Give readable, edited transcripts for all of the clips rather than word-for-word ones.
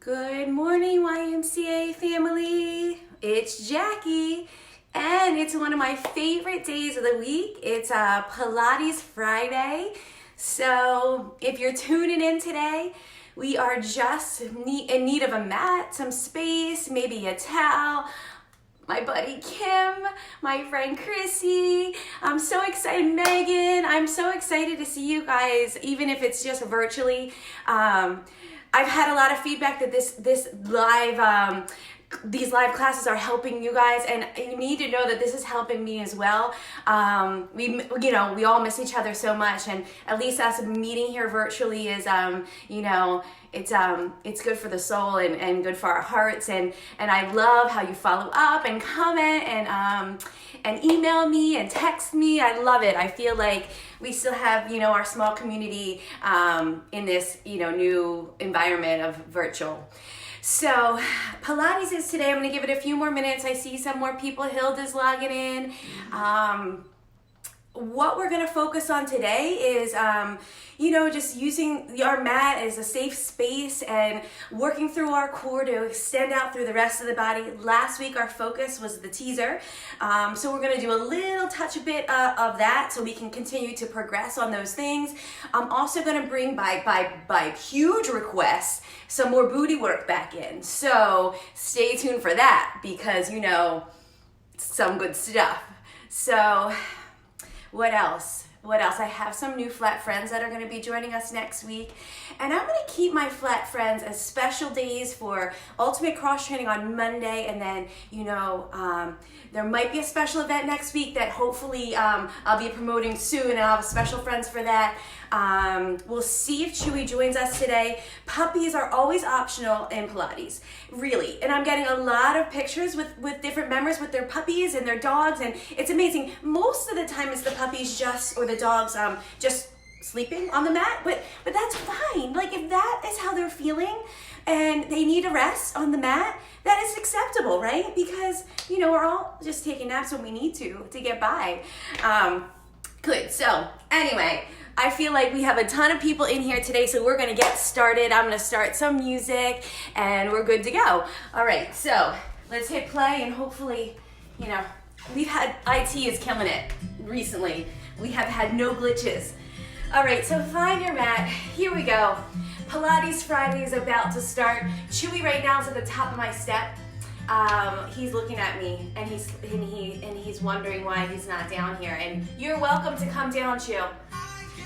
Good morning, YMCA family. It's Jackie, and it's one of my favorite days of the week. It's Pilates Friday. So if you're tuning in today, we are just in need of a mat, some space, maybe a towel. My buddy Kim, my friend Chrissy. I'm so excited, Megan. I'm so excited to see you guys, even if it's just virtually. I've had a lot of feedback that these live classes are helping you guys, and you need to know that this is helping me as well. We all miss each other so much, and at least us meeting here virtually is, it's good for the soul and good for our hearts, and I love how you follow up and comment and email me and text me. I love it. I feel like we still have, our small community in this, new environment of virtual. So Pilates is today. I'm going to give it a few more minutes. I see some more people. Hilda's logging in. What we're going to focus on today is, just using our mat as a safe space and working through our core to extend out through the rest of the body. Last week, our focus was the teaser. So we're going to do a little bit of that so we can continue to progress on those things. I'm also going to bring by huge request some more booty work back in. So stay tuned for that because, some good stuff. So what else? I have some new flat friends that are going to be joining us next week. And I'm going to keep my flat friends as special days for Ultimate Cross Training on Monday. And then, there might be a special event next week that hopefully I'll be promoting soon. And I'll have special friends for that. We'll see if Chewy joins us today. Puppies are always optional in Pilates, really. And I'm getting a lot of pictures with different members with their puppies and their dogs, and it's amazing. Most of the time it's the puppies or the dogs just sleeping on the mat, but that's fine. Like if that is how they're feeling and they need a rest on the mat, that is acceptable, right? Because, we're all just taking naps when we need to get by. Good, so anyway, I feel like we have a ton of people in here today, so we're gonna get started. I'm gonna start some music and we're good to go. All right, so let's hit play and hopefully, we've had, IT is killing it recently. We have had no glitches. All right, so find your mat. Here we go. Pilates Friday is about to start. Chewy right now is at the top of my step. He's looking at me and he's wondering why he's not down here. And you're welcome to come down, Chew.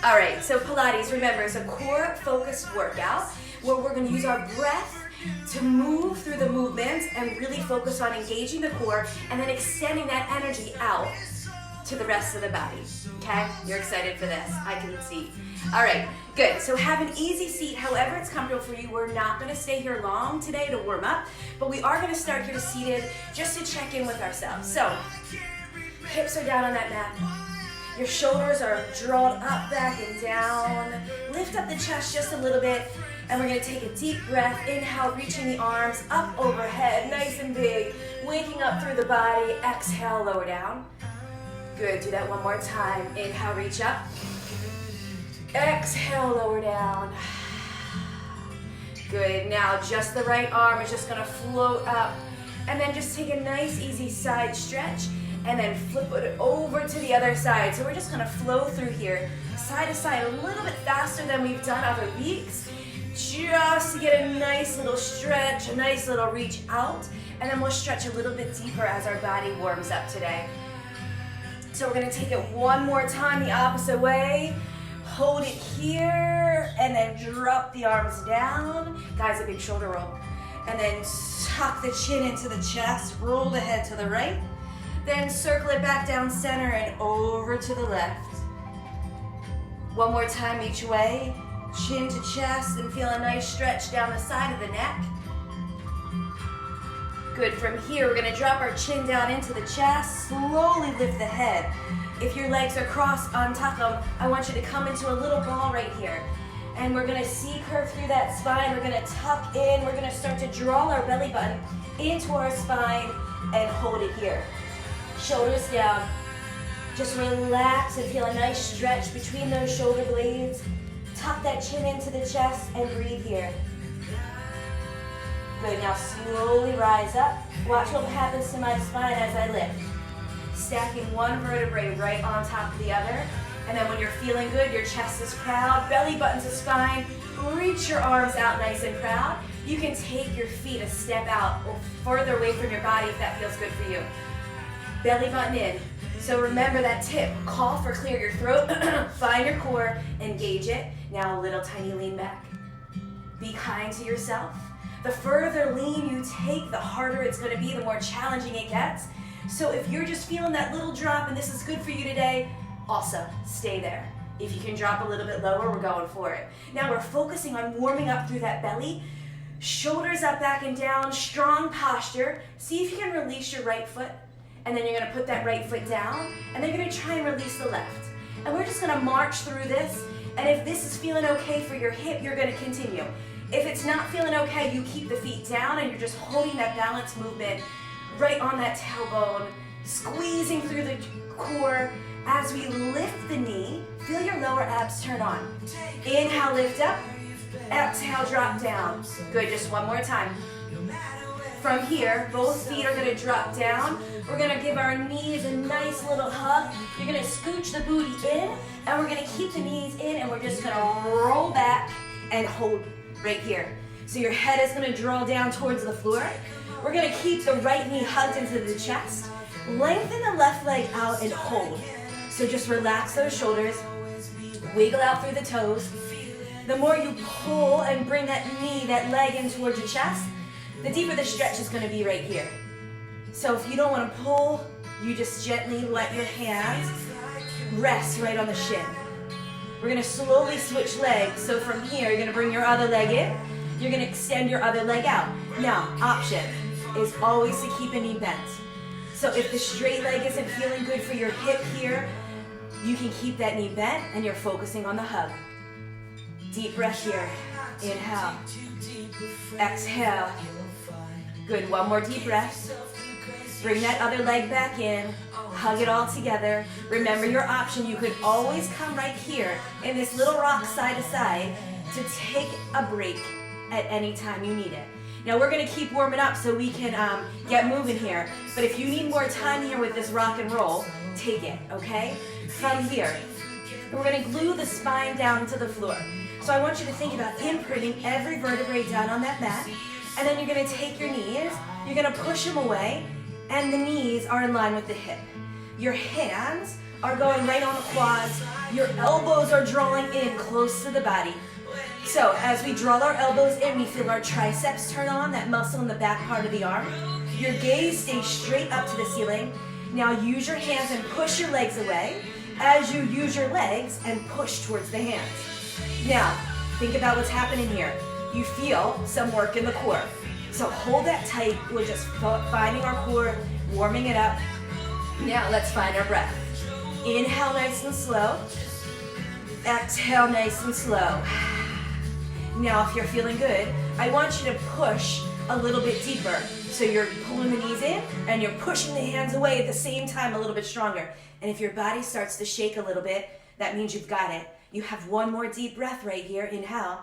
All right, so Pilates, remember, is a core-focused workout where we're going to use our breath to move through the movements and really focus on engaging the core and then extending that energy out to the rest of the body, okay? You're excited for this, I can see. All right, good. So have an easy seat, however it's comfortable for you. We're not going to stay here long today to warm up, but we are going to start here seated just to check in with ourselves. So hips are down on that mat. Your shoulders are drawn up, back, and down. Lift up the chest just a little bit, and we're going to take a deep breath. Inhale, reaching the arms up overhead, nice and big. Waking up through the body. Exhale, lower down. Good, do that one more time. Inhale, reach up. Exhale, lower down. Good, now just the right arm is just going to float up. And then just take a nice, easy side stretch. And then flip it over to the other side. So we're just gonna flow through here, side to side, a little bit faster than we've done other weeks, just to get a nice little stretch, a nice little reach out, and then we'll stretch a little bit deeper as our body warms up today. So we're gonna take it one more time the opposite way, hold it here, and then drop the arms down. Guys, a big shoulder roll. And then tuck the chin into the chest, roll the head to the right, then circle it back down center and over to the left. One more time each way. Chin to chest and feel a nice stretch down the side of the neck. Good, from here we're gonna drop our chin down into the chest, slowly lift the head. If your legs are crossed, untuck them. I want you to come into a little ball right here. And we're gonna C-curve through that spine. We're gonna tuck in. We're gonna start to draw our belly button into our spine and hold it here. Shoulders down. Just relax and feel a nice stretch between those shoulder blades. Tuck that chin into the chest and breathe here. Good, now slowly rise up. Watch what happens to my spine as I lift. Stacking one vertebrae right on top of the other. And then when you're feeling good, your chest is proud, belly button to spine, reach your arms out nice and proud. You can take your feet a step out or further away from your body if that feels good for you. Belly button in. So remember that tip, cough or clear your throat, find your core, engage it. Now a little tiny lean back. Be kind to yourself. The further lean you take, the harder it's gonna be, the more challenging it gets. So if you're just feeling that little drop and this is good for you today, awesome, stay there. If you can drop a little bit lower, we're going for it. Now we're focusing on warming up through that belly, shoulders up, back and down, strong posture. See if you can release your right foot, and then you're gonna put that right foot down, and then you're gonna try and release the left. And we're just gonna march through this, and if this is feeling okay for your hip, you're gonna continue. If it's not feeling okay, you keep the feet down and you're just holding that balance movement right on that tailbone, squeezing through the core. As we lift the knee, feel your lower abs turn on. Inhale, lift up. Exhale, drop down. Good, just one more time. From here, both feet are gonna drop down. We're gonna give our knees a nice little hug. You're gonna scooch the booty in, and we're gonna keep the knees in, and we're just gonna roll back and hold right here. So your head is gonna draw down towards the floor. We're gonna keep the right knee hugged into the chest. Lengthen the left leg out and hold. So just relax those shoulders, wiggle out through the toes. The more you pull and bring that knee, that leg in towards your chest, the deeper the stretch is gonna be right here. So if you don't wanna pull, you just gently let your hands rest right on the shin. We're gonna slowly switch legs. So from here, you're gonna bring your other leg in, you're gonna extend your other leg out. Now, option is always to keep a knee bent. So if the straight leg isn't feeling good for your hip here, you can keep that knee bent and you're focusing on the hug. Deep breath here. Inhale. Exhale. Good, one more deep breath. Bring that other leg back in. Hug it all together. Remember your option, you could always come right here in this little rock side to side to take a break at any time you need it. Now we're gonna keep warming up so we can get moving here. But if you need more time here with this rock and roll, take it, okay? From here, we're gonna glue the spine down to the floor. So I want you to think about imprinting every vertebrae down on that mat, and then you're gonna take your knees, you're gonna push them away, and the knees are in line with the hip. Your hands are going right on the quads, your elbows are drawing in close to the body. So as we draw our elbows in, we feel our triceps turn on, that muscle in the back part of the arm. Your gaze stays straight up to the ceiling. Now use your hands and push your legs away as you use your legs and push towards the hands. Now, think about what's happening here. You feel some work in the core. So hold that tight. We're just finding our core, warming it up. Now let's find our breath. Inhale nice and slow. Exhale nice and slow. Now if you're feeling good, I want you to push a little bit deeper. So you're pulling the knees in and you're pushing the hands away at the same time a little bit stronger. And if your body starts to shake a little bit, that means you've got it. You have one more deep breath right here. Inhale.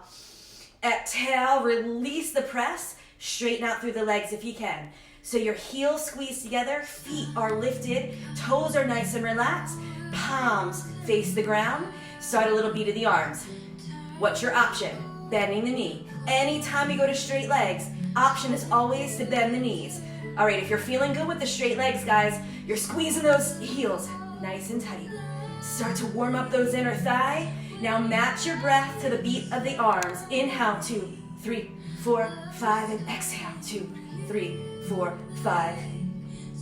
Exhale, release the press. Straighten out through the legs if you can. So your heels squeeze together, feet are lifted, toes are nice and relaxed, palms face the ground. Start a little beat of the arms. What's your option? Bending the knee. Anytime you go to straight legs, option is always to bend the knees. All right, if you're feeling good with the straight legs, guys, you're squeezing those heels nice and tight. Start to warm up those inner thigh. Now match your breath to the beat of the arms. Inhale, 2, 3, 4, 5, and exhale, 2, 3, 4, 5.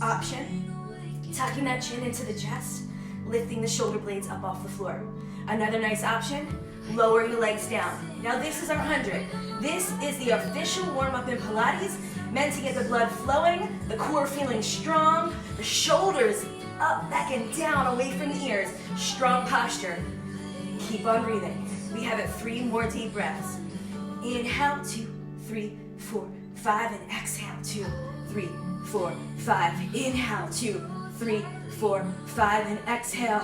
Option, tucking that chin into the chest, lifting the shoulder blades up off the floor. Another nice option, lower your legs down. Now this is our 100. This is the official warm-up in Pilates, meant to get the blood flowing, the core feeling strong, the shoulders up, back, and down, away from the ears. Strong posture. Keep on breathing. We have it 3 more deep breaths. Inhale, 2, 3, 4, 5, and exhale, 2, 3, 4, 5. Inhale, 2, 3, 4, 5, and exhale.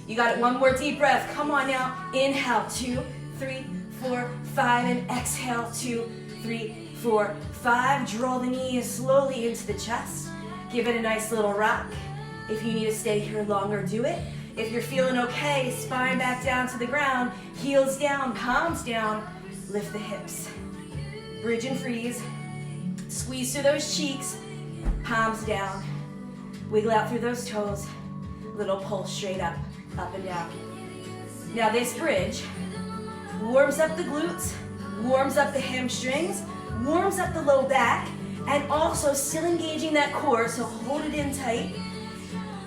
You got it, 1 more deep breath. Come on now. Inhale, 2, 3, 4, 5, and exhale, 2, 3, 4, 5. Draw the knees slowly into the chest. Give it a nice little rock. If you need to stay here longer, do it. If you're feeling okay, spine back down to the ground, heels down, palms down, lift the hips. Bridge and freeze. Squeeze through those cheeks, palms down. Wiggle out through those toes. Little pulse straight up and down. Now this bridge warms up the glutes, warms up the hamstrings, warms up the low back, and also still engaging that core, so hold it in tight.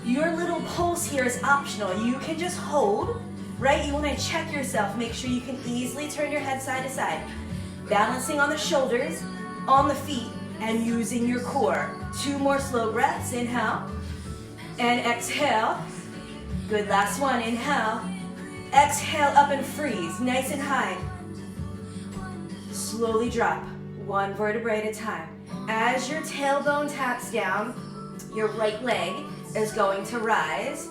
Your little pulse here is optional. You can just hold, right? You want to check yourself, make sure you can easily turn your head side to side. Balancing on the shoulders, on the feet, and using your core. 2 more slow breaths, inhale, and exhale. Good, last one, inhale. Exhale, up and freeze, nice and high. Slowly drop, 1 vertebrae at a time. As your tailbone taps down, your right leg is going to rise.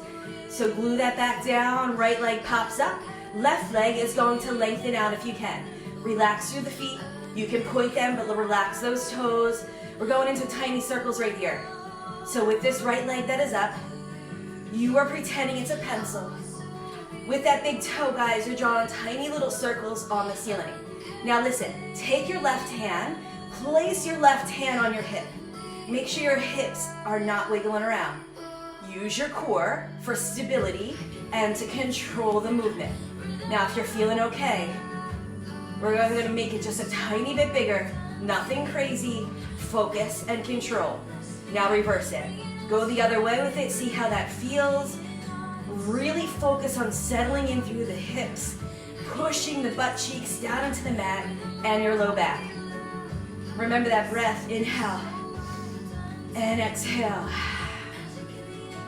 So glue that back down, right leg pops up. Left leg is going to lengthen out if you can. Relax through the feet. You can point them, but relax those toes. We're going into tiny circles right here. So with this right leg that is up, you are pretending it's a pencil. With that big toe, guys, you're drawing tiny little circles on the ceiling. Now listen, take your left hand, place your left hand on your hip. Make sure your hips are not wiggling around. Use your core for stability and to control the movement. Now if you're feeling okay, we're going to make it just a tiny bit bigger, nothing crazy, focus and control. Now reverse it. Go the other way with it, see how that feels. Really focus on settling in through the hips, pushing the butt cheeks down into the mat and your low back. Remember that breath, inhale and exhale.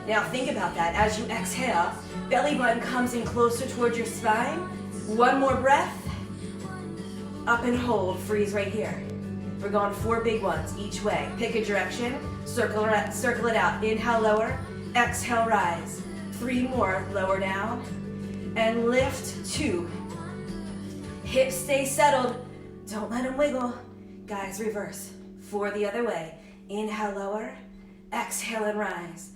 Now think about that. As you exhale, belly button comes in closer towards your spine. 1 more breath. Up and hold, freeze right here. We're going 4 big ones each way. Pick a direction, circle it out. Inhale, lower, exhale, rise. 3 more, lower down, and lift 2. Hips stay settled, don't let them wiggle. Guys, reverse, 4 the other way. Inhale, lower, exhale and rise.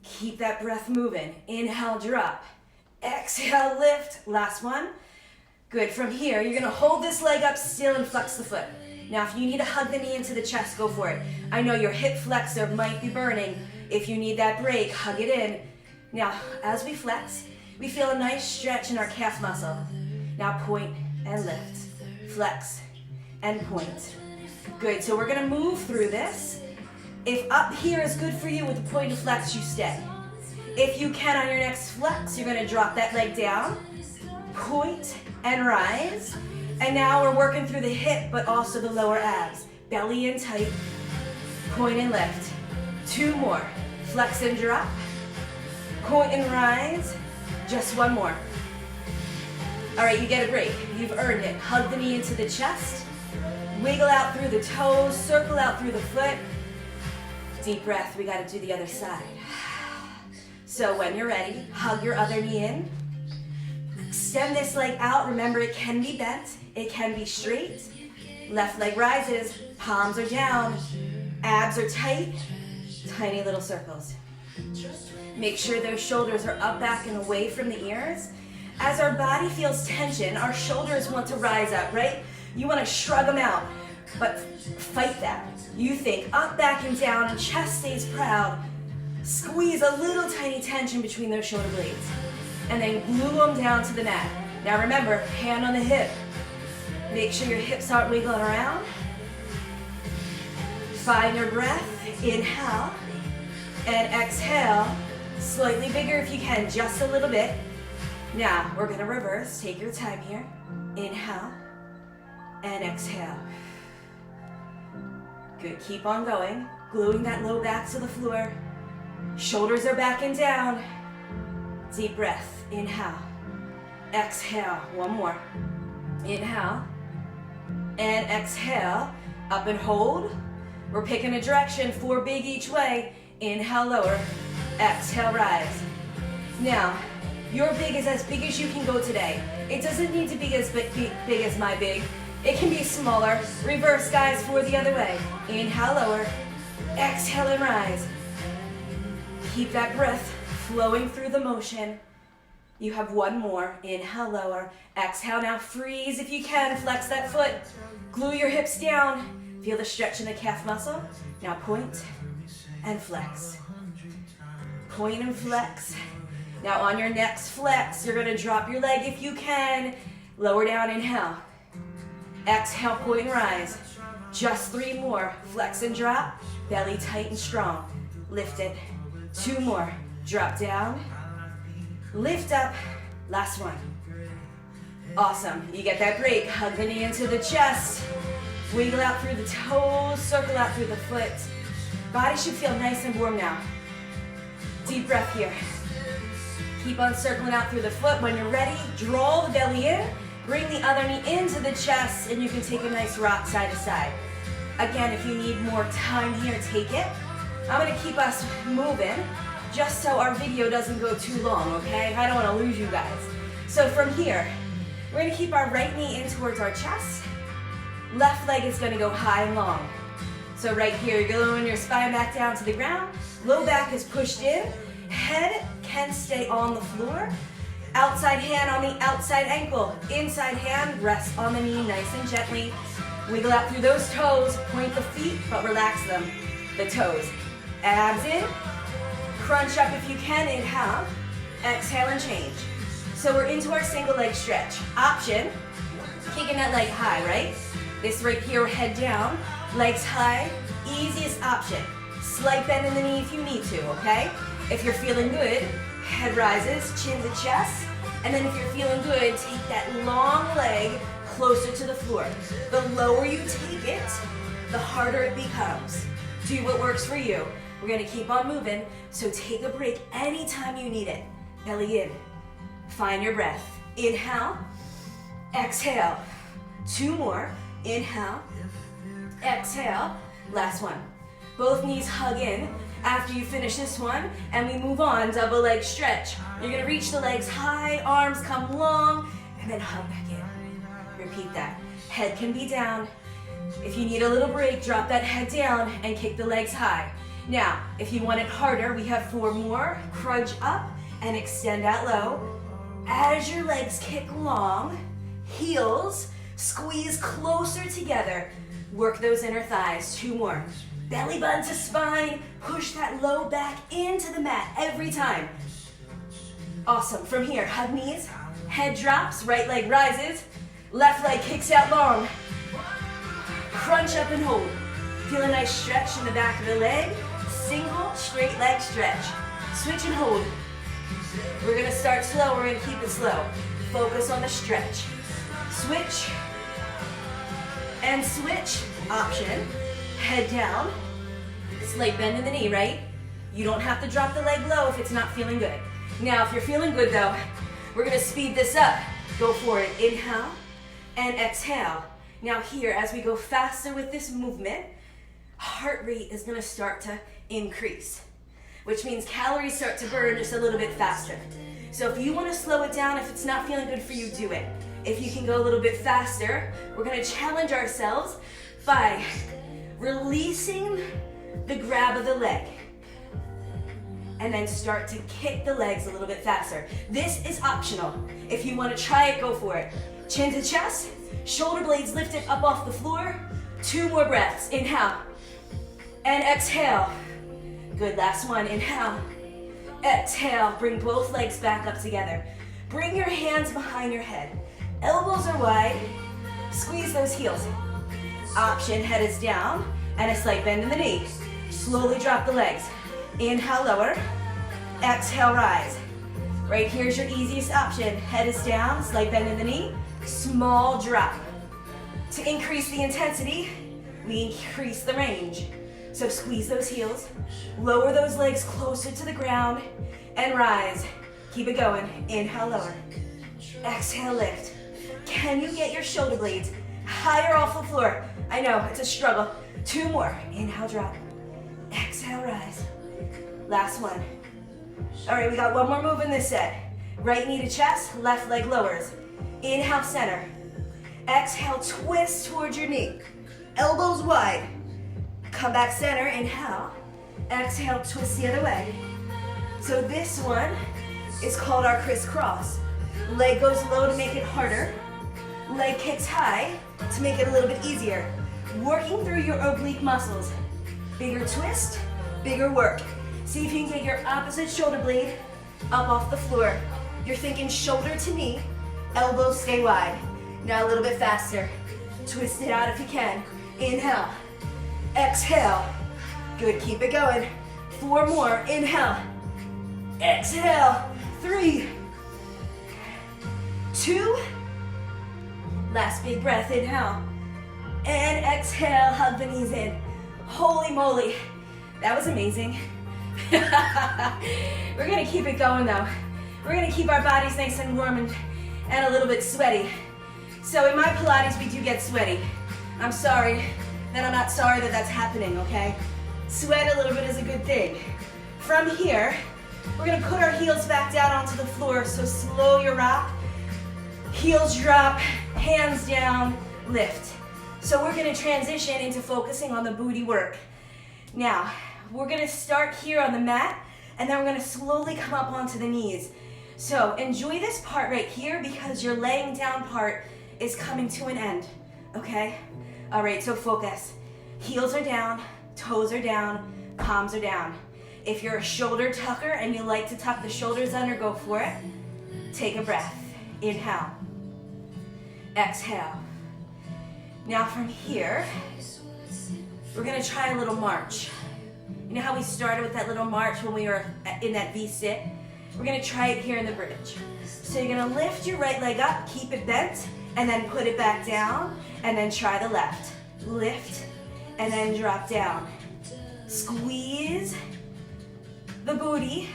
Keep that breath moving. Inhale, drop, exhale, lift. Last one. Good, from here, you're gonna hold this leg up still and flex the foot. Now, if you need to hug the knee into the chest, go for it. I know your hip flexor might be burning. If you need that break, hug it in. Now, as we flex, we feel a nice stretch in our calf muscle. Now, point and lift. Flex and point. Good, so we're gonna move through this. If up here is good for you with the point of flex, you stay. If you can on your next flex, you're gonna drop that leg down, point and rise. And now we're working through the hip, but also the lower abs. Belly in tight, point and lift. 2 more, flex and drop, point and rise. Just 1 more. All right, you get a break. You've earned it. Hug the knee into the chest, wiggle out through the toes, circle out through the foot. Deep breath, we gotta do the other side. So when you're ready, hug your other knee in. Extend this leg out. Remember, it can be bent. It can be straight. Left leg rises. Palms are down. Abs are tight. Tiny little circles. Make sure those shoulders are up, back, and away from the ears. As our body feels tension, our shoulders want to rise up, right? You want to shrug them out, but fight that. You think up, back, and down, and chest stays proud. Squeeze a little tiny tension between those shoulder blades. And then glue them down to the mat. Now remember, hand on the hip. Make sure your hips aren't wiggling around. Find your breath, inhale, and exhale. Slightly bigger if you can, just a little bit. Now, we're gonna reverse, take your time here. Inhale, and exhale. Good, keep on going. Gluing that low back to the floor. Shoulders are back and down. Deep breath, inhale, exhale, 1 more. Inhale, and exhale, up and hold. We're picking a direction, 4 big each way. Inhale, lower, exhale, rise. Now, your big is as big as you can go today. It doesn't need to be as big as my big. It can be smaller. Reverse, guys, for the other way. Inhale, lower. Exhale and rise. Keep that breath flowing through the motion. You have one more. Inhale, lower. Exhale, now freeze if you can. Flex that foot. Glue your hips down. Feel the stretch in the calf muscle. Now point and flex. Point and flex. Now on your next flex, you're gonna drop your leg if you can. Lower down, inhale. Exhale, point and rise. Just 3 more. Flex and drop. Belly tight and strong. Lift it. 2 more. Drop down. Lift up. Last one. Awesome. You get that break. Hug the knee into the chest. Wiggle out through the toes. Circle out through the foot. Body should feel nice and warm now. Deep breath here. Keep on circling out through the foot. When you're ready, draw the belly in. Bring the other knee into the chest, and you can take a nice rock side to side. Again, if you need more time here, take it. I'm gonna keep us moving just so our video doesn't go too long, okay? I don't wanna lose you guys. So from here, we're gonna keep our right knee in towards our chest. Left leg is gonna go high and long. So right here, you're lowering your spine back down to the ground. Low back is pushed in. Head can stay on the floor. Outside hand on the outside ankle. Inside hand, rest on the knee nice and gently. Wiggle out through those toes. Point the feet, but relax them. The toes. Abs in. Crunch up if you can. Inhale. Exhale and change. So we're into our single leg stretch. Option, kicking that leg high, right? This right here, head down. Legs high. Easiest option. Slight bend in the knee if you need to, okay? If you're feeling good, head rises, chin to chest. And then if you're feeling good, take that long leg closer to the floor. The lower you take it, the harder it becomes. Do what works for you. We're gonna keep on moving, so take a break anytime you need it. Belly in. Find your breath. Inhale. Exhale. 2 more. Inhale. Exhale. Last one. Both knees hug in. After you finish this one, and we move on, double leg stretch. You're gonna reach the legs high, arms come long, and then hug back in. Repeat that. Head can be down. If you need a little break, drop that head down and kick the legs high. Now, if you want it harder, we have 4 more. Crunch up and extend out low. As your legs kick long, heels squeeze closer together. Work those inner thighs. 2 more. Belly button to spine. Push that low back into the mat every time. Awesome. From here, hug knees. Head drops. Right leg rises. Left leg kicks out long. Crunch up and hold. Feel a nice stretch in the back of the leg. Single straight leg stretch. Switch and hold. We're going to start slow. We're going to keep it slow. Focus on the stretch. Switch. And switch. Option. Head down. Slight bend in the knee, right? You don't have to drop the leg low if it's not feeling good. Now, if you're feeling good though, we're gonna speed this up. Go for it. Inhale and exhale. Now here, as we go faster with this movement, heart rate is gonna start to increase, which means calories start to burn just a little bit faster. So if you wanna slow it down, if it's not feeling good for you, do it. If you can go a little bit faster, we're gonna challenge ourselves by releasing the grab of the leg and then start to kick the legs a little bit faster. This is optional. If you want to try it, go for it. Chin to chest, shoulder blades lifted up off the floor. 2 more breaths. Inhale and exhale. Good, last one. Inhale, exhale. Bring both legs back up together. Bring your hands behind your head. Elbows are wide. Squeeze those heels. Option, head is down, and a slight bend in the knee. Slowly drop the legs. Inhale, lower. Exhale, rise. Right here's your easiest option. Head is down, slight bend in the knee, small drop. To increase the intensity, we increase the range. So squeeze those heels, lower those legs closer to the ground, and rise. Keep it going. Inhale, lower. Exhale, lift. Can you get your shoulder blades higher off the floor? I know, it's a struggle. 2 more. Inhale, drop. Exhale, rise. Last one. All right, we got 1 more move in this set. Right knee to chest, left leg lowers. Inhale, center. Exhale, twist towards your knee. Elbows wide. Come back center, inhale. Exhale, twist the other way. So this one is called our crisscross. Leg goes low to make it harder. Leg kicks high to make it a little bit easier. Working through your oblique muscles. Bigger twist, bigger work. See if you can get your opposite shoulder blade up off the floor. You're thinking shoulder to knee, elbows stay wide. Now a little bit faster. Twist it out if you can. Inhale, exhale. Good, keep it going. 4 more, inhale, exhale. 3, 2, last big breath, inhale, and exhale, hug the knees in. Holy moly, that was amazing. We're gonna keep it going though. We're gonna keep our bodies nice and warm and a little bit sweaty. So in my Pilates, we do get sweaty. I'm sorry that I'm not sorry that that's happening, okay? Sweat a little bit is a good thing. From here, we're gonna put our heels back down onto the floor, so slow your rock. Heels drop, hands down, lift. So we're gonna transition into focusing on the booty work. Now, we're gonna start here on the mat, and then we're gonna slowly come up onto the knees. So enjoy this part right here because your laying down part is coming to an end, okay? All right, so focus. Heels are down, toes are down, palms are down. If you're a shoulder tucker and you like to tuck the shoulders under, go for it. Take a breath. Inhale. Exhale. Now from here, we're gonna try a little march. You know how we started with that little march when we were in that V-sit? We're gonna try it here in the bridge. So you're gonna lift your right leg up, keep it bent, and then put it back down, and then try the left. Lift, and then drop down. Squeeze the booty,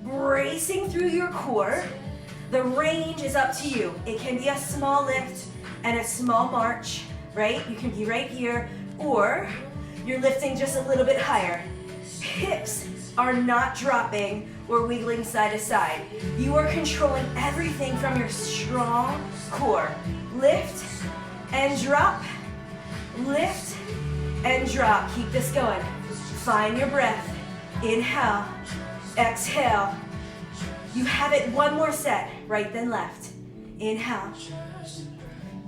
bracing through your core. The range is up to you. It can be a small lift and a small march, right? You can be right here, or you're lifting just a little bit higher. Hips are not dropping or wiggling side to side. You are controlling everything from your strong core. Lift and drop, lift and drop. Keep this going. Find your breath. Inhale, exhale. You have it one more set, right then left. Inhale,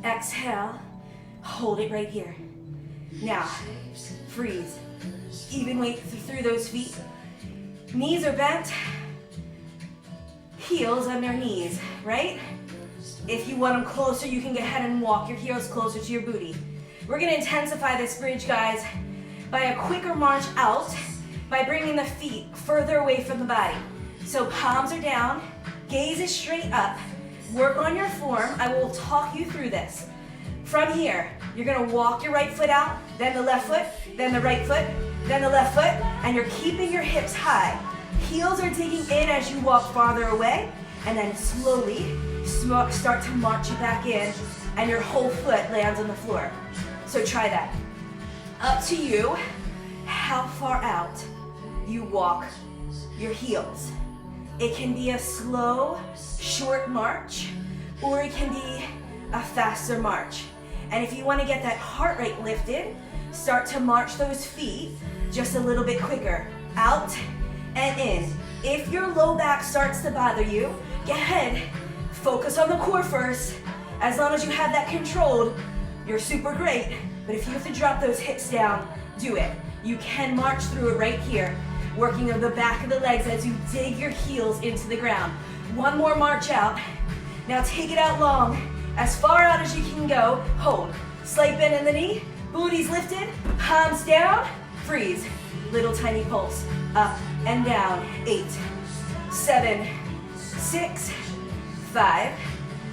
exhale, hold it right here. Now, freeze. Even weight through those feet. Knees are bent, heels under knees, right? If you want them closer, you can go ahead and walk your heels closer to your booty. We're gonna intensify this bridge, guys, by a quicker march out, by bringing the feet further away from the body. So palms are down, gaze is straight up. Work on your form. I will talk you through this. From here, you're gonna walk your right foot out, then the left foot, then the right foot, then the left foot, and you're keeping your hips high. Heels are digging in as you walk farther away, and then slowly start to march it back in, and your whole foot lands on the floor. So try that. Up to you, how far out you walk your heels. It can be a slow, short march, or it can be a faster march. And if you want to get that heart rate lifted, start to march those feet just a little bit quicker. Out and in. If your low back starts to bother you, go ahead, focus on the core first. As long as you have that controlled, you're super great. But if you have to drop those hips down, do it. You can march through it right here, working on the back of the legs as you dig your heels into the ground. One more march out. Now take it out long, as far out as you can go. Hold. Slight bend in the knee, booty's lifted, palms down, freeze. Little tiny pulse, up and down. 8, 7, 6, 5,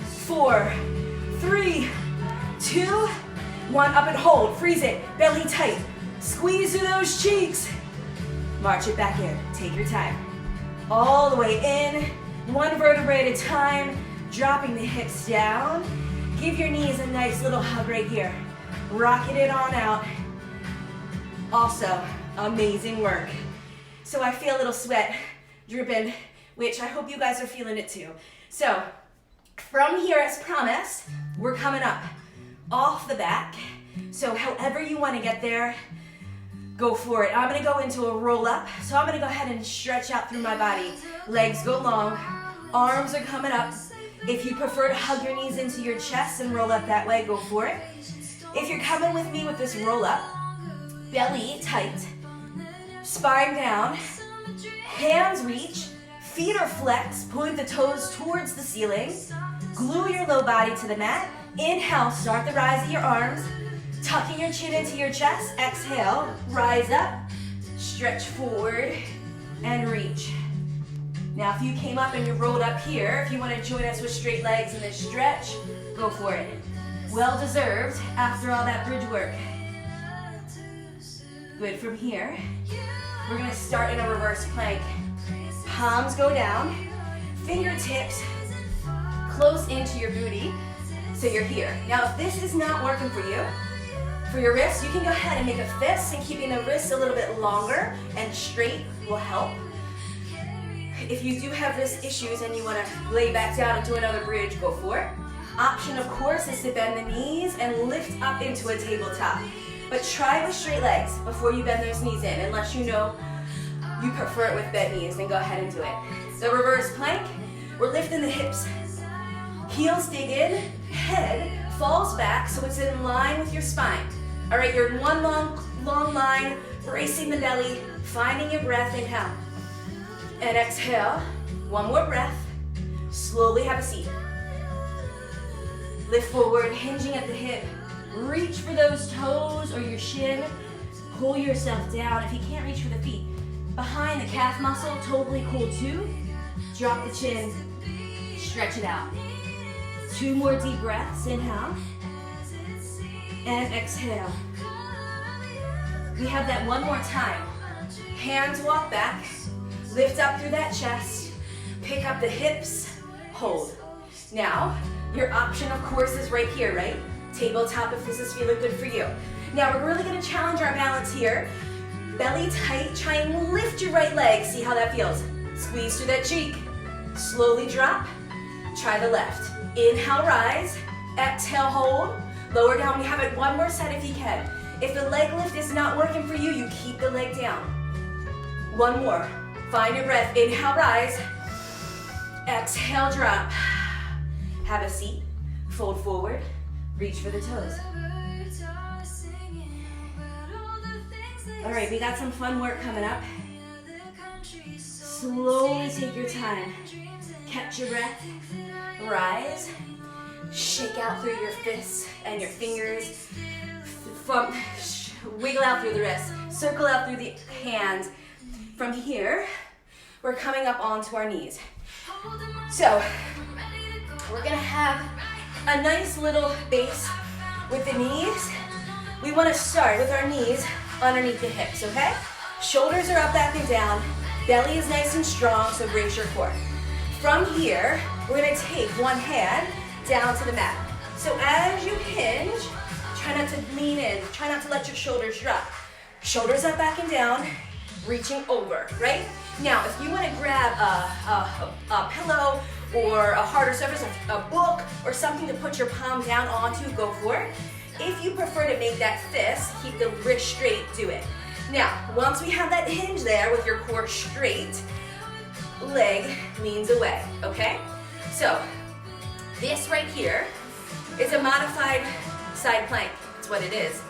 4, 3, 2, 1. Up and hold, freeze it, belly tight. Squeeze through those cheeks. March it back in, take your time. All the way in, one vertebrae at a time, dropping the hips down. Give your knees a nice little hug right here. Rocking it on out. Also, amazing work. So I feel a little sweat dripping, which I hope you guys are feeling it too. So From here, as promised, we're coming up off the back. So however you want to get there, go for it. I'm going to go into a roll up. So I'm going to go ahead and stretch out through my body. Legs go long. Arms are coming up. If you prefer to hug your knees into your chest and roll up that way, go for it. If you're coming with me with this roll up, belly tight, spine down, hands reach, feet are flexed, point the toes towards the ceiling, glue your low body to the mat. Inhale, start the rise of your arms, tucking your chin into your chest. Exhale, rise up, stretch forward, and reach. Now, if you came up and you rolled up here, if you want to join us with straight legs in this stretch, go for it. Well deserved after all that bridge work. Good. From here, we're going to start in a reverse plank. Palms go down, fingertips close into your booty, so you're here. Now, if this is not working for you, for your wrists, you can go ahead and make a fist, and keeping the wrists a little bit longer and straight will help. If you do have wrist issues and you want to lay back down and do another bridge, go for it. Option, of course, is to bend the knees and lift up into a tabletop. But try with straight legs before you bend those knees in, unless you know you prefer it with bent knees, then go ahead and do it. The reverse plank, we're lifting the hips. Heels dig in, head falls back so it's in line with your spine. All right, you're in one long line, bracing the belly, finding your breath. Inhale. And exhale, one more breath. Slowly have a seat. Lift forward, hinging at the hip. Reach for those toes or your shin. Pull yourself down. If you can't reach for the feet, behind the calf muscle, totally cool too. Drop the chin, stretch it out. 2 more deep breaths. Inhale. And exhale. We have that one more time. Hands walk back. Lift up through that chest, pick up the hips, hold. Now, your option, of course, is right here, right? Tabletop if this is feeling good for you. Now, we're really gonna challenge our balance here. Belly tight, try and lift your right leg. See how that feels. Squeeze through that cheek. Slowly drop, try the left. Inhale, rise, exhale, hold. Lower down, we have it one more set if you can. If the leg lift is not working for you, you keep the leg down. One more. Find your breath. Inhale, rise. Exhale, drop. Have a seat. Fold forward. Reach for the toes. All right, we got some fun work coming up. Slowly take your time. Catch your breath. Rise. Shake out through your fists and your fingers. Wiggle out through the wrists. Circle out through the hands. From here, we're coming up onto our knees. So, we're gonna have a nice little base with the knees. We wanna start with our knees underneath the hips, okay? Shoulders are up, back, and down. Belly is nice and strong, so brace your core. From here, we're gonna take one hand down to the mat. So as you hinge, try not to lean in. Try not to let your shoulders drop. Shoulders up, back, and down. Reaching over, right? Now, if you want to grab a pillow or a harder surface, a book, or something to put your palm down onto, go for it. If you prefer to make that fist, keep the wrist straight, do it. Now, once we have that hinge there with your core straight, leg leans away, okay? So, this right here is a modified side plank. That's what it is.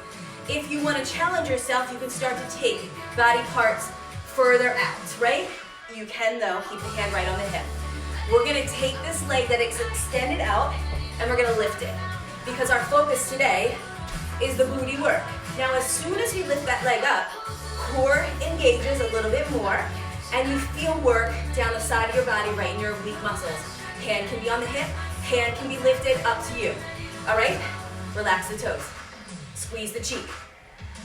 If you want to challenge yourself, you can start to take body parts further out, right? You can, though, keep the hand right on the hip. We're going to take this leg that is extended out, and we're going to lift it. Because our focus today is the booty work. Now, as soon as you lift that leg up, core engages a little bit more, and you feel work down the side of your body, right in your oblique muscles. Hand can be on the hip, hand can be lifted, up to you. All right? Relax the toes. Squeeze the cheek.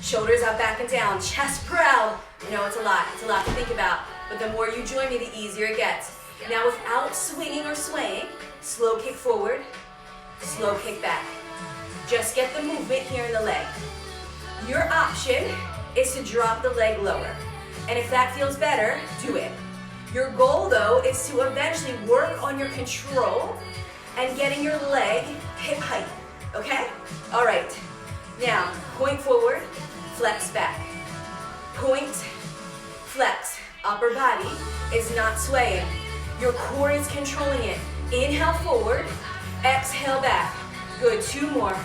Shoulders up, back, and down. Chest proud. You know, it's a lot to think about. But the more you join me, the easier it gets. Now, without swinging or swaying, slow kick forward, slow kick back. Just get the movement here in the leg. Your option is to drop the leg lower. And if that feels better, do it. Your goal, though, is to eventually work on your control and getting your leg hip height, okay? All right, now point forward, flex back. Point, flex. Upper body is not swaying. Your core is controlling it. Inhale forward, exhale back. Good, 2 more.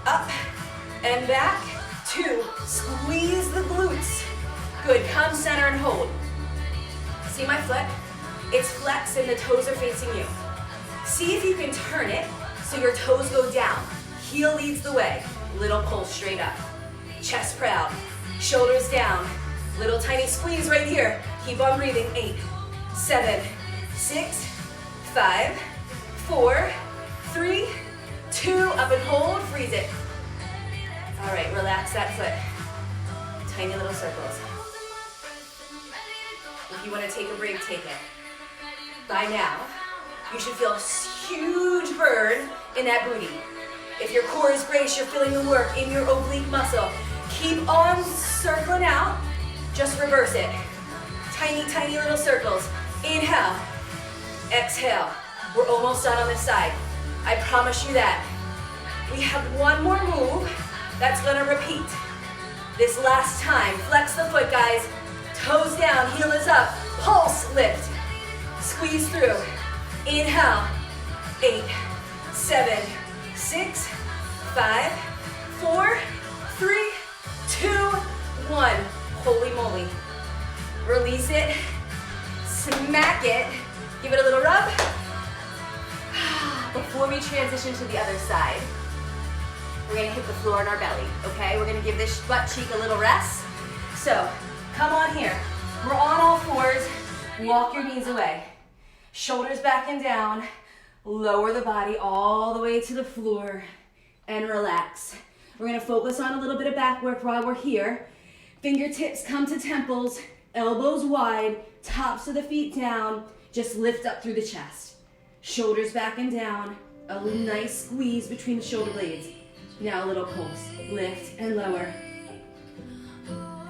Up and back, 2. Squeeze the glutes. Good, come center and hold. See my foot? It's flexed and the toes are facing you. See if you can turn it so your toes go down. Heel leads the way. Little pull straight up. Chest proud. Shoulders down. Little tiny squeeze right here. Keep on breathing. 8, 7, 6, 5, 4, 3, 2. Up and hold. Freeze it. All right, relax that foot. Tiny little circles. If you want to take a break, take it. By now, you should feel a huge burn in that booty. If your core is braced, you're feeling the work in your oblique muscle. Keep on circling out. Just reverse it. Tiny, tiny little circles. Inhale. Exhale. We're almost done on this side. I promise you that. We have one more move that's gonna repeat. This last time. Flex the foot, guys. Toes down, heel is up. Pulse, lift. Squeeze through. Inhale. 8, 7, 6, 5, 4, 3, 2, 1. Holy moly. Release it. Smack it. Give it a little rub. Before we transition to the other side, we're gonna hit the floor in our belly, okay? We're gonna give this butt cheek a little rest. So, come on here. We're on all fours. Walk your knees away. Shoulders back and down. Lower the body all the way to the floor and relax. We're gonna focus on a little bit of back work while we're here. Fingertips come to temples, elbows wide, tops of the feet down. Just lift up through the chest. Shoulders back and down. A nice squeeze between the shoulder blades. Now a little pulse. Lift and lower.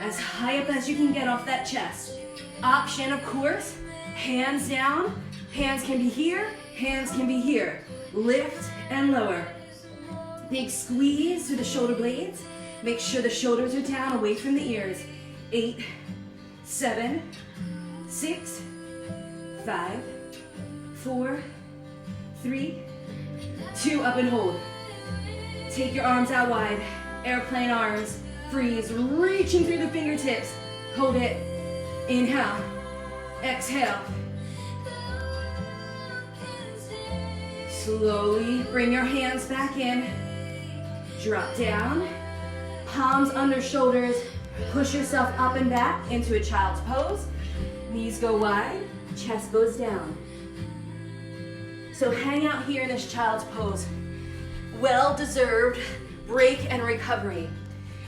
As high up as you can get off that chest. Option, of course, hands down. Hands can be here, hands can be here. Lift and lower. Big squeeze through the shoulder blades. Make sure the shoulders are down, away from the ears. 8, 7, 6, 5, 4, 3, 2, up and hold. Take your arms out wide, airplane arms. Freeze, reaching through the fingertips. Hold it. Inhale. Exhale. Slowly bring your hands back in. Drop down. Palms under shoulders. Push yourself up and back into a child's pose. Knees go wide. Chest goes down. So hang out here in this child's pose. Well-deserved break and recovery.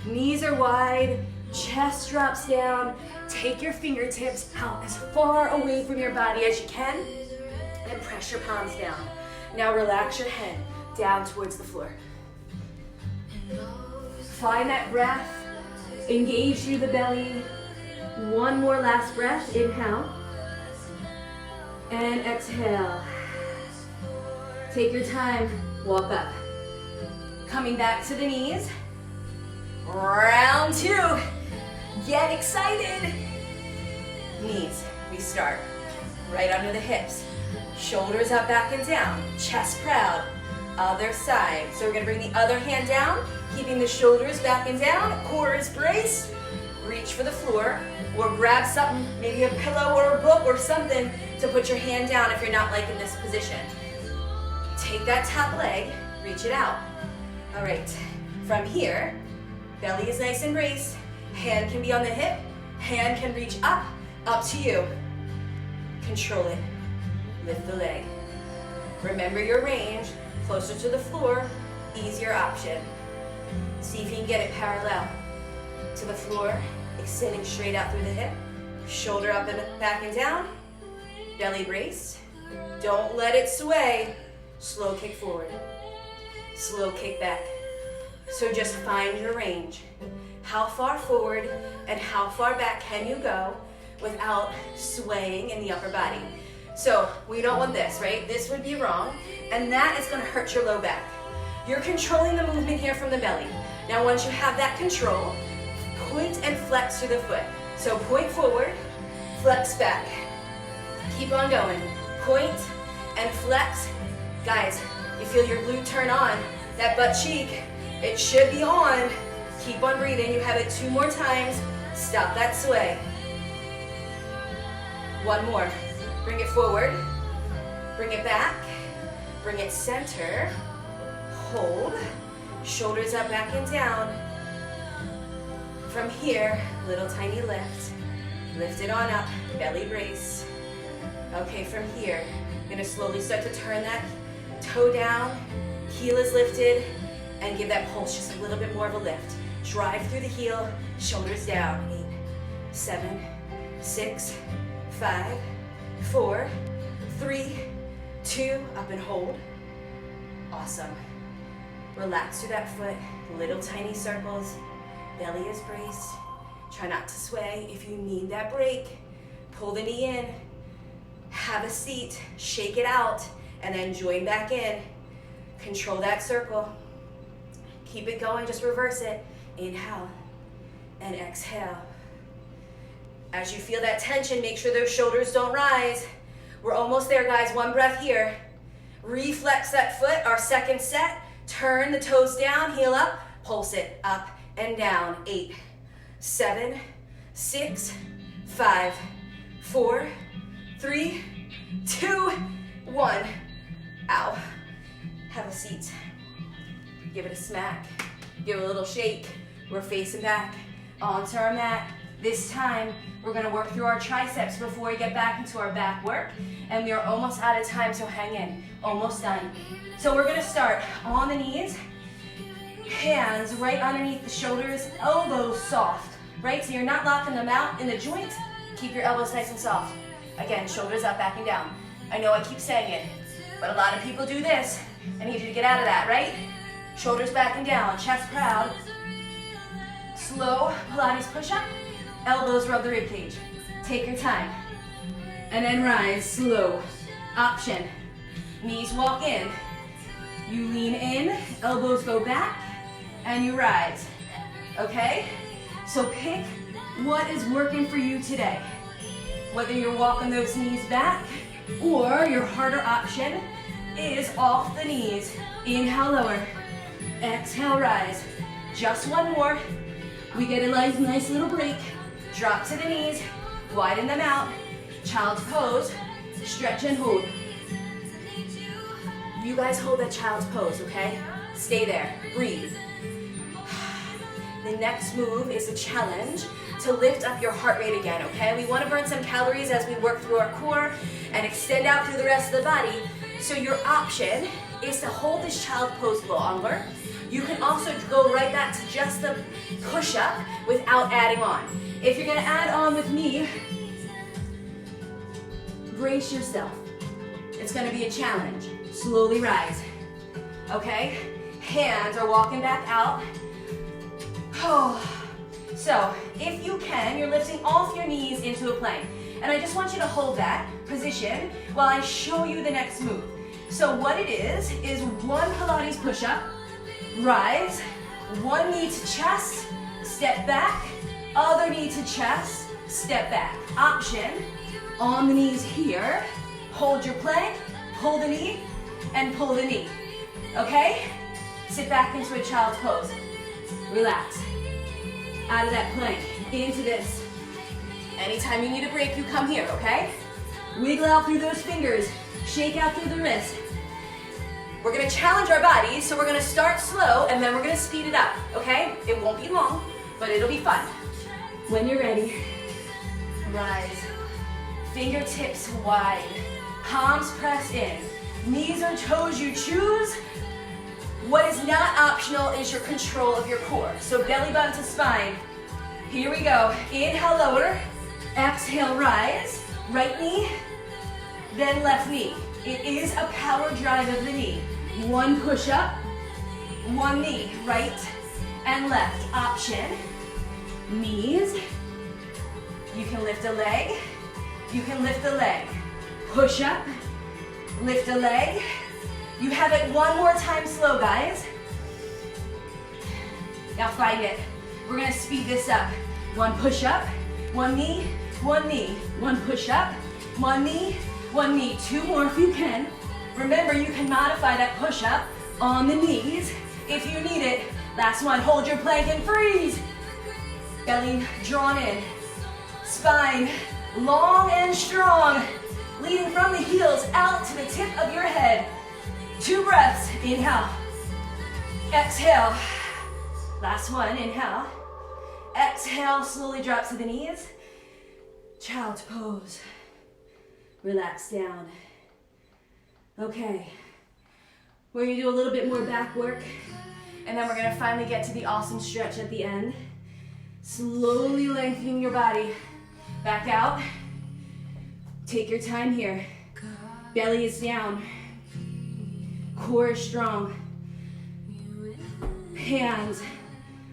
Knees are wide, chest drops down. Take your fingertips out as far away from your body as you can and press your palms down. Now relax your head down towards the floor. Find that breath, engage through the belly. One more last breath, inhale and exhale. Take your time, walk up. Coming back to the knees. Round 2. Get excited. Knees, we start right under the hips. Shoulders up, back and down. Chest proud. Other side. So we're gonna bring the other hand down, keeping the shoulders back and down. Core is braced. Reach for the floor or grab something, maybe a pillow or a book or something to put your hand down if you're not liking this position. Take that top leg, reach it out. All right, from here, belly is nice and braced. Hand can be on the hip. Hand can reach up to you. Control it. Lift the leg. Remember your range. Closer to the floor, easier option. See if you can get it parallel to the floor, extending straight out through the hip. Shoulder up and back and down. Belly braced. Don't let it sway. Slow kick forward. Slow kick back. So just find your range. How far forward and how far back can you go without swaying in the upper body? So we don't want this, right? This would be wrong. and that is gonna hurt your low back. You're controlling the movement here from the belly. Now once you have that control, point and flex through the foot. So point forward, flex back. Keep on going. Point and flex. Guys, you feel your glute turn on, that butt cheek, it should be on. Keep on breathing. You have it 2 more times. Stop that sway. 1 more. Bring it forward. Bring it back. Bring it center. Hold. Shoulders up, back and down. From here, little tiny lift. Lift it on up. Belly brace. Okay, from here, you're gonna slowly start to turn that toe down. Heel is lifted. And give that pulse just a little bit more of a lift. Drive through the heel, shoulders down. 8, 7, 6, 5, 4, 3, 2, up and hold. Awesome. Relax through that foot, little tiny circles. Belly is braced. Try not to sway. If you need that break, pull the knee in, have a seat, shake it out, and then join back in. Control that circle. Keep it going, just reverse it. Inhale and exhale. As you feel that tension, make sure those shoulders don't rise. We're almost there, guys. 1 breath here. Reflex that foot, our second set. Turn the toes down, heel up, pulse it up and down. 8, 7, 6, 5, 4, 3, 2, 1. Ow. Have a seat. Give it a smack. Give it a little shake. We're facing back onto our mat. This time, we're gonna work through our triceps before we get back into our back work. And we are almost out of time, so hang in. Almost done. So we're gonna start on the knees. Hands right underneath the shoulders, elbows soft, right? So you're not locking them out in the joint. Keep your elbows nice and soft. Again, shoulders up, back and down. I know I keep saying it, but a lot of people do this. I need you to get out of that, right? Shoulders back and down, chest proud. Slow Pilates push-up. Elbows rub the rib cage. Take your time. And then rise, slow. Option. Knees walk in. You lean in, elbows go back, and you rise. Okay? So pick what is working for you today. Whether you're walking those knees back, or your harder option is off the knees. Inhale, lower. Exhale, rise. Just 1 more. We get a nice little break. Drop to the knees, widen them out. Child's pose, stretch and hold. You guys hold that child's pose, okay? Stay there, breathe. The next move is a challenge to lift up your heart rate again, okay? We want to burn some calories as we work through our core and extend out through the rest of the body. So your option is to hold this child pose longer. You can also go right back to just the push-up without adding on. If you're gonna add on with me, brace yourself. It's gonna be a challenge. Slowly rise, okay? Hands are walking back out. Oh. So, if you can, you're lifting off your knees into a plank. And I just want you to hold that position while I show you the next move. So what it is 1 Pilates push-up, rise, 1 knee to chest, step back, other knee to chest, step back. Option, on the knees here, hold your plank, pull the knee, and pull the knee. Okay? Sit back into a child's pose. Relax. Out of that plank, into this. Anytime you need a break, you come here, okay? Wiggle out through those fingers, shake out through the wrist. We're gonna challenge our bodies, so we're gonna start slow and then we're gonna speed it up, okay? It won't be long, but it'll be fun. When you're ready, rise. Fingertips wide, palms pressed in. Knees or toes you choose. What is not optional is your control of your core. So belly button to spine. Here we go. Inhale, lower. Exhale, rise. Right knee, then left knee. It is a power drive of the knee. 1 push up, 1 knee, right and left. Option, knees. You can lift a leg. You can lift a leg. Push up, lift a leg, You have it one more time slow, guys. Now find it. We're gonna speed this up. One push up, one knee, one knee. One push up, one knee, one knee. Two more if you can. Remember, you can modify that push up on the knees if you need it. Last one, hold your plank and freeze. Belly drawn in. Spine long and strong. Leading from the heels out to the tip of your head. 2 breaths, inhale. Exhale. Last one, inhale. Exhale, slowly drop to the knees. Child's pose. Relax down. Okay. We're gonna do a little bit more back work, and then we're gonna finally get to the awesome stretch at the end. Slowly lengthening your body. Back out. Take your time here. Belly is down. Core is strong. Hands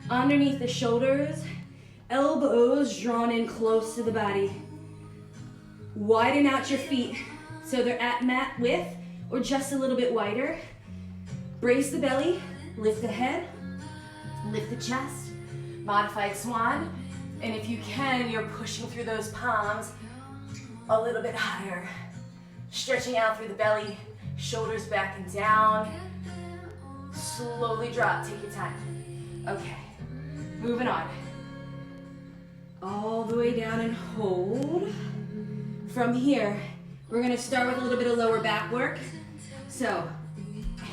underneath the shoulders. Elbows drawn in close to the body. Widen out your feet so they're at mat width or just a little bit wider. Brace the belly, lift the head, lift the chest, modified swan. And if you can, you're pushing through those palms a little bit higher. Stretching out through the belly, shoulders back and down. Slowly drop, take your time. Okay, moving on. All the way down and hold. From here, we're gonna start with a little bit of lower back work. So,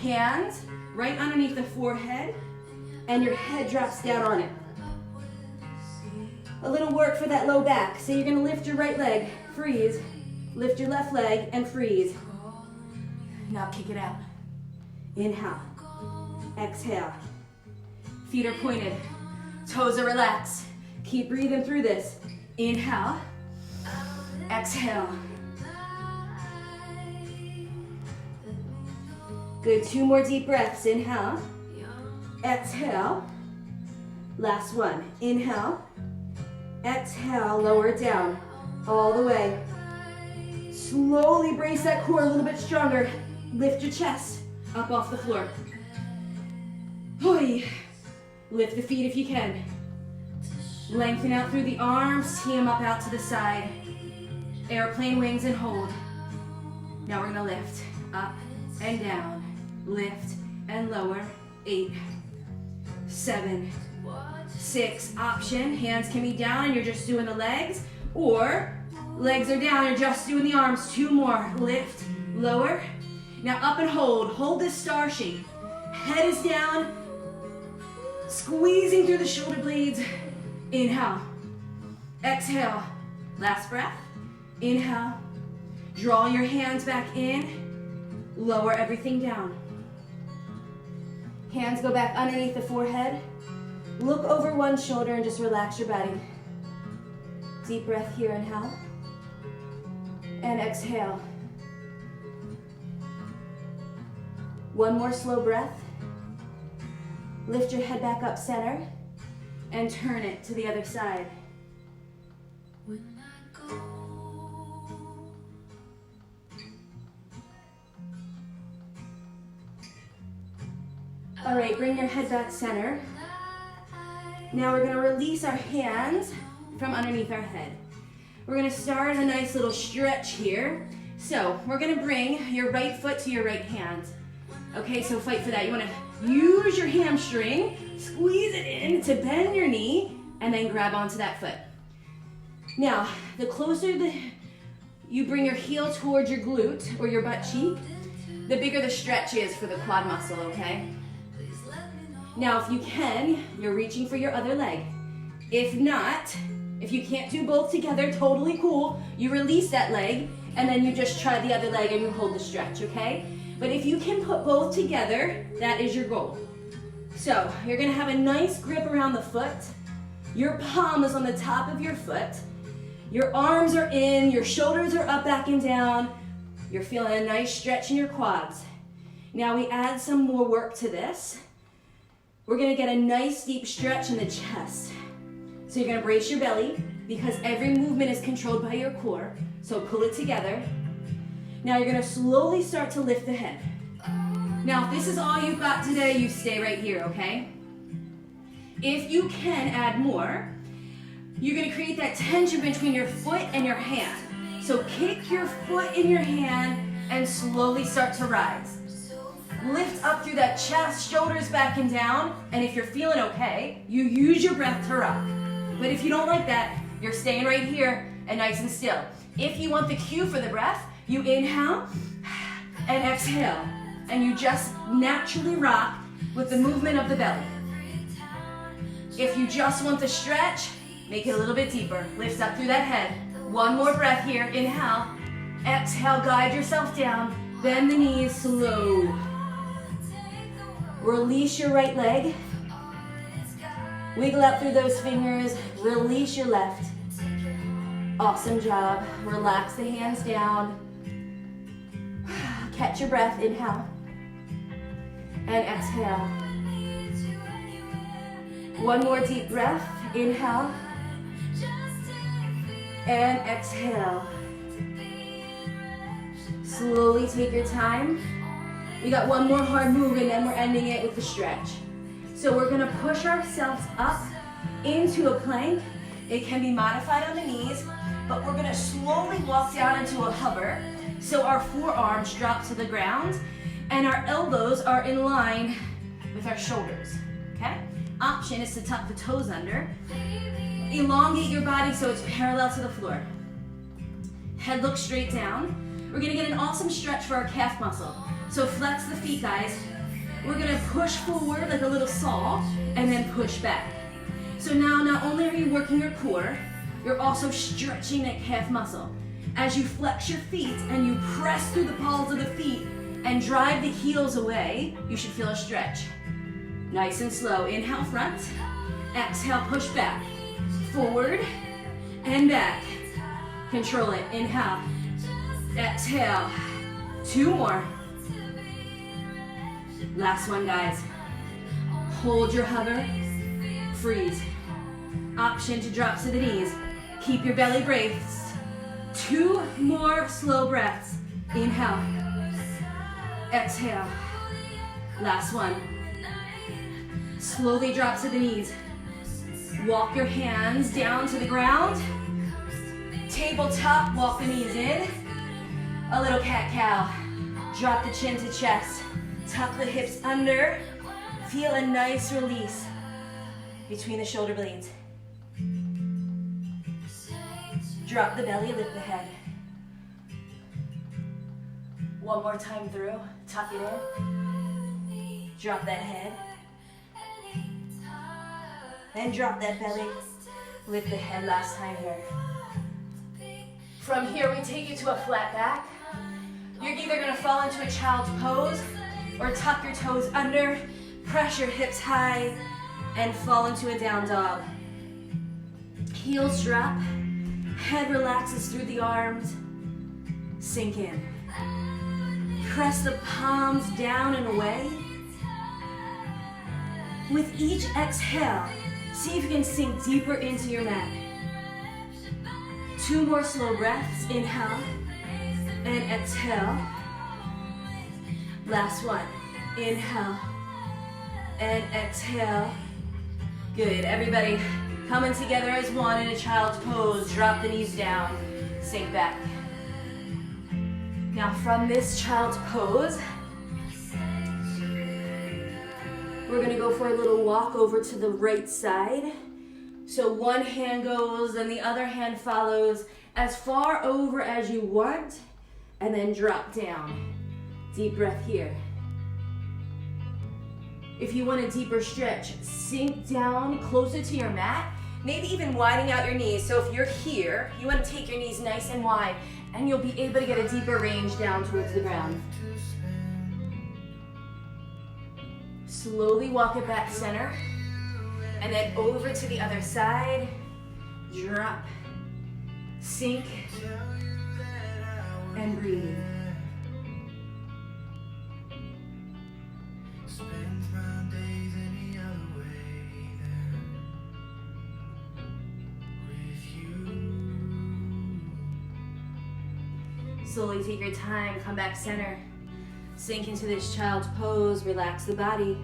hands right underneath the forehead, and your head drops down on it. A little work for that low back. So you're gonna lift your right leg, freeze. Lift your left leg and freeze. Now kick it out. Inhale. Exhale. Feet are pointed. Toes are relaxed. Keep breathing through this. Inhale. Exhale. Good, 2 more deep breaths. Inhale. Exhale. Last one. Inhale. Exhale, lower it down. All the way. Slowly brace that core a little bit stronger. Lift your chest up off the floor. Hoi. Lift the feet if you can. Lengthen out through the arms, tee them up out to the side. Airplane wings and hold. Now we're gonna lift up and down. Lift and lower. 8, 7, 6. Option, hands can be down and you're just doing the legs, or legs are down, you're just doing the arms. 2 more. Lift, lower. Now up and hold. Hold this star shape. Head is down. Squeezing through the shoulder blades. Inhale. Exhale. Last breath. Inhale. Draw your hands back in. Lower everything down. Hands go back underneath the forehead. Look over one shoulder and just relax your body. Deep breath here. Inhale. And exhale. One more slow breath. Lift your head back up center and turn it to the other side. All right, bring your head back center. Now we're gonna release our hands from underneath our head. We're gonna start a nice little stretch here. So we're gonna bring your right foot to your right hand. Okay, so fight for that. You wanna use your hamstring, squeeze it in to bend your knee, and then grab onto that foot. Now, the closer you bring your heel towards your glute or your butt cheek, the bigger the stretch is for the quad muscle, okay? Now, if you can, you're reaching for your other leg. If not, if you can't do both together, totally cool. You release that leg, and then you just try the other leg and you hold the stretch, okay? But if you can put both together, that is your goal. So, you're gonna have a nice grip around the foot. Your palm is on the top of your foot. Your arms are in, your shoulders are up, back, and down. You're feeling a nice stretch in your quads. Now we add some more work to this. We're gonna get a nice deep stretch in the chest. So you're gonna brace your belly because every movement is controlled by your core. So pull it together. Now you're gonna slowly start to lift the head. Now, if this is all you've got today, you stay right here, okay? If you can add more, you're gonna create that tension between your foot and your hand. So kick your foot in your hand and slowly start to rise. Lift up through that chest, shoulders back and down, and if you're feeling okay, you use your breath to rock. But if you don't like that, you're staying right here and nice and still. If you want the cue for the breath, you inhale and exhale, and you just naturally rock with the movement of the belly. If you just want the stretch, make it a little bit deeper. Lift up through that head. One more breath here. Inhale. Exhale, guide yourself down. Bend the knees, slow. Release your right leg. Wiggle out through those fingers. Release your left. Awesome job. Relax the hands down. Catch your breath. Inhale. And exhale. One more deep breath. Inhale. And exhale. Slowly take your time. We got one more hard move and then we're ending it with the stretch. So we're gonna push ourselves up into a plank. It can be modified on the knees, but we're gonna slowly walk down into a hover. So our forearms drop to the ground and our elbows are in line with our shoulders, okay? Option is to tuck the toes under. Elongate your body so it's parallel to the floor. Head looks straight down. We're gonna get an awesome stretch for our calf muscle. So flex the feet, guys. We're gonna push forward like a little saw and then push back. So now not only are you working your core, you're also stretching that calf muscle. As you flex your feet and you press through the palms of the feet and drive the heels away, you should feel a stretch. Nice and slow. Inhale, front. Exhale, push back. Forward and back. Control it. Inhale. Exhale. Two more. Last one, guys. Hold your hover. Freeze. Option to drop to the knees. Keep your belly braced. Two more slow breaths. Inhale. Exhale. Last one. Slowly drop to the knees. Walk your hands down to the ground. Tabletop, walk the knees in. A little cat-cow. Drop the chin to chest. Tuck the hips under. Feel a nice release between the shoulder blades. Drop the belly, lift the head. One more time through. Tuck it in. Drop that head. Then drop that belly. Lift the head last time here. From here, we take you to a flat back. You're either gonna fall into a child's pose or tuck your toes under, press your hips high, and fall into a down dog. Heels drop, head relaxes through the arms, sink in. Press the palms down and away. With each exhale, see if you can sink deeper into your mat. Two more slow breaths. Inhale and exhale. Last one. Inhale and exhale. Good. Everybody coming together as one in a child's pose. Drop the knees down. Sink back. Now from this child's pose, we're gonna go for a little walk over to the right side. So one hand goes and the other hand follows as far over as you want, and then drop down. Deep breath here. If you want a deeper stretch, sink down closer to your mat, maybe even widening out your knees. So if you're here, you want to take your knees nice and wide, and you'll be able to get a deeper range down towards the ground. Slowly walk it back center, and then over to the other side. Drop, sink, and breathe. Slowly take your time, come back center. Sink into this child's pose, relax the body.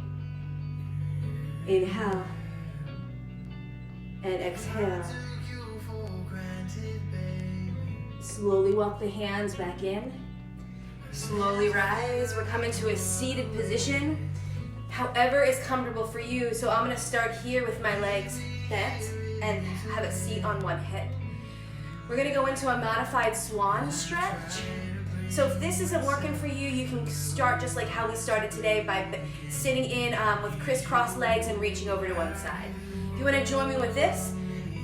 Inhale and exhale. Slowly walk the hands back in. Slowly rise. We're coming to a seated position, however is comfortable for you. So I'm gonna start here with my legs bent and have a seat on one hip. We're gonna go into a modified swan stretch. So if this isn't working for you, you can start just like how we started today by sitting in with crisscross legs and reaching over to one side. If you wanna join me with this,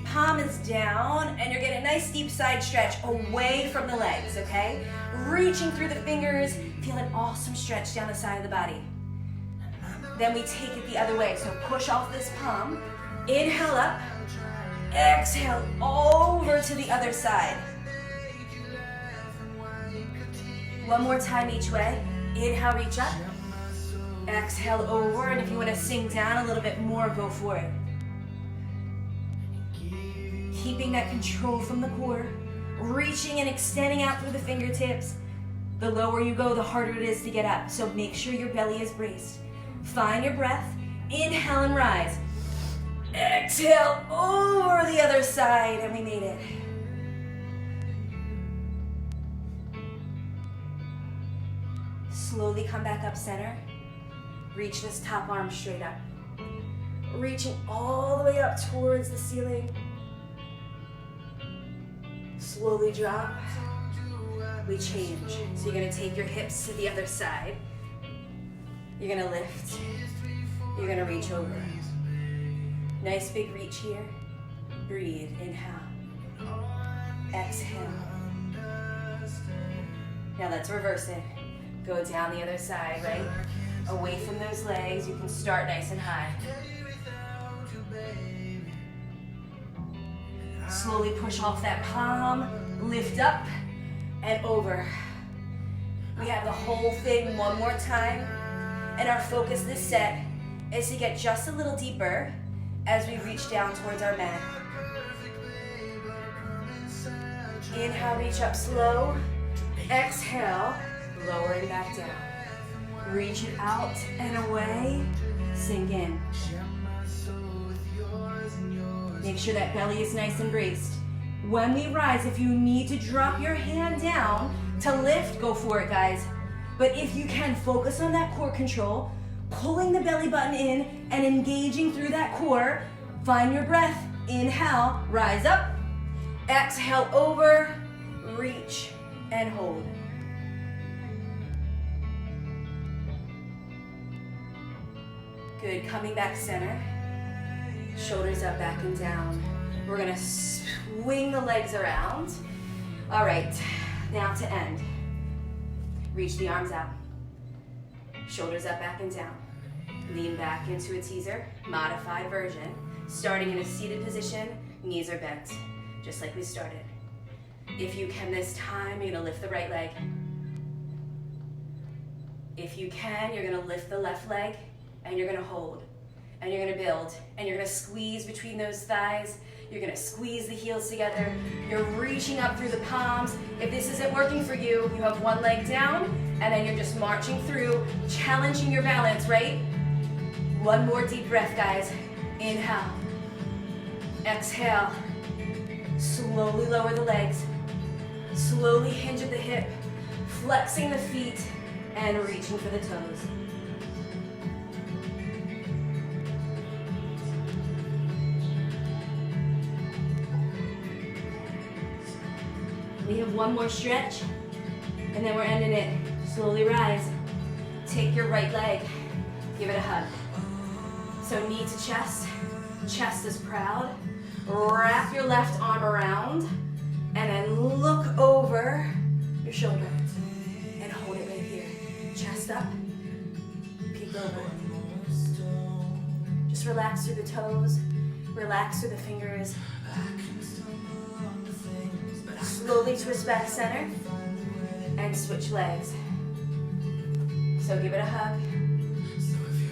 palm is down and you're getting a nice deep side stretch away from the legs, okay? Reaching through the fingers, feel an awesome stretch down the side of the body. Then we take it the other way, so push off this palm, inhale up, exhale over to the other side. One more time each way. Inhale, reach up. Exhale over, and if you want to sink down a little bit more, go for it. Keeping that control from the core, reaching and extending out through the fingertips. The lower you go, the harder it is to get up, so make sure your belly is braced. Find your breath. Inhale and rise. Exhale over the other side, and we made it. Slowly come back up center. Reach this top arm straight up. Reaching all the way up towards the ceiling. Slowly drop. We change. So you're gonna take your hips to the other side. You're gonna lift. You're gonna reach over. Nice big reach here. Breathe, inhale. Exhale. Now let's reverse it. Go down the other side, right? Away from those legs, you can start nice and high. Slowly push off that palm, lift up and over. We have the whole thing one more time, and our focus this set is to get just a little deeper as we reach down towards our mat. Inhale, reach up slow. Exhale, lowering back down. Reach it out and away. Sink in. Make sure that belly is nice and braced. When we rise, if you need to drop your hand down to lift, go for it, guys. But if you can, focus on that core control, pulling the belly button in and engaging through that core. Find your breath. Inhale, rise up. Exhale over, reach, and hold. Good, coming back center. Shoulders up, back and down. We're gonna swing the legs around. All right, now to end. Reach the arms out. Shoulders up, back and down. Lean back into a teaser, modified version. Starting in a seated position, knees are bent, just like we started. If you can this time, you're gonna lift the right leg. If you can, you're gonna lift the left leg and you're gonna hold. And you're gonna build, and you're gonna squeeze between those thighs. You're gonna squeeze the heels together. You're reaching up through the palms. If this isn't working for you, you have one leg down, and then you're just marching through, challenging your balance, right? One more deep breath, guys. Inhale. Exhale. Slowly lower the legs. Slowly hinge at the hip, flexing the feet, and reaching for the toes. We have one more stretch, and then we're ending it. Slowly rise. Take your right leg, give it a hug. So knee to chest, chest is proud. Wrap your left arm around, and then look over your shoulder, and hold it right here. Chest up, peek over. Just relax through the toes, relax through the fingers. Slowly twist back center and switch legs. So give it a hug.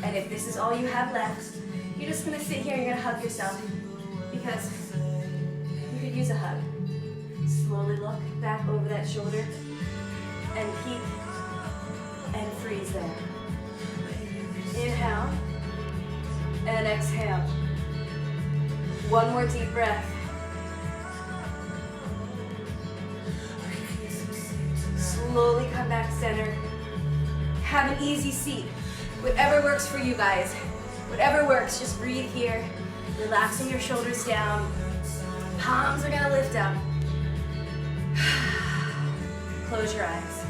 And if this is all you have left, you're just gonna sit here and you're gonna hug yourself because you could use a hug. Slowly look back over that shoulder and peek and freeze there. Inhale and exhale. One more deep breath. Slowly come back center. Have an easy seat. Whatever works for you guys. Whatever works, just breathe here. Relaxing your shoulders down. Palms are gonna lift up. Close your eyes.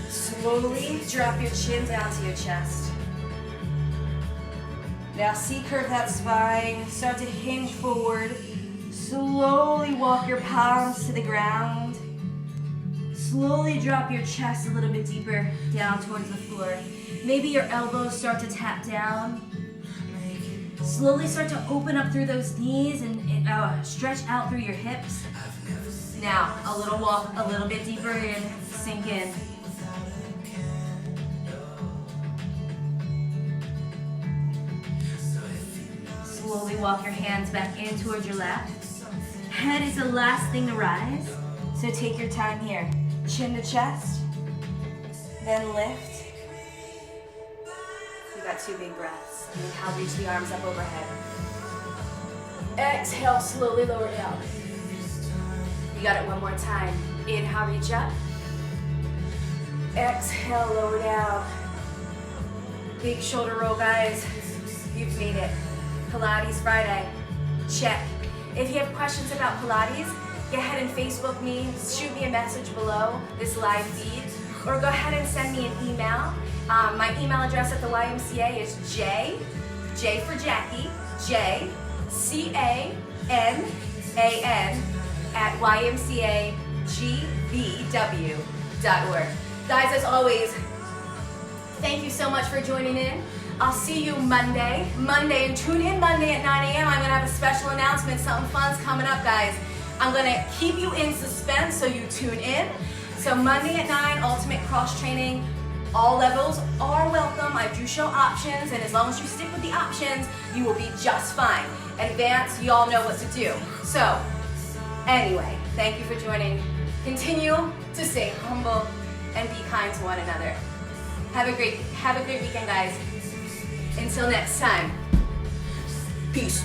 Slowly drop your chin down to your chest. Now C-curve that spine. Start to hinge forward. Slowly walk your palms to the ground. Slowly drop your chest a little bit deeper down towards the floor. Maybe your elbows start to tap down. Slowly start to open up through those knees and stretch out through your hips. Now, a little walk, a little bit deeper in, sink in. Slowly walk your hands back in towards your lap. Head is the last thing to rise, so take your time here. Chin to chest, then lift. You got 2 big breaths. Inhale, reach the arms up overhead. Exhale, slowly lower down. You got it one more time. Inhale, reach up. Exhale, lower down. Big shoulder roll, guys. You've made it. Pilates Friday. Check. If you have questions about Pilates, go ahead and Facebook me, shoot me a message below this live feed, or go ahead and send me an email. My email address at the YMCA is J for Jackie, JCANAN at YMCAGBW.org. Guys, as always, thank you so much for joining in. I'll see you Monday, and tune in Monday at 9 a.m. I'm gonna have a special announcement. Something fun's coming up, guys. I'm gonna keep you in suspense so you tune in. So Monday at 9, ultimate cross training. All levels are welcome. I do show options, and as long as you stick with the options, you will be just fine. Advanced, you all know what to do. So, anyway, thank you for joining. Continue to stay humble and be kind to one another. Have a great weekend, guys. Until next time, peace.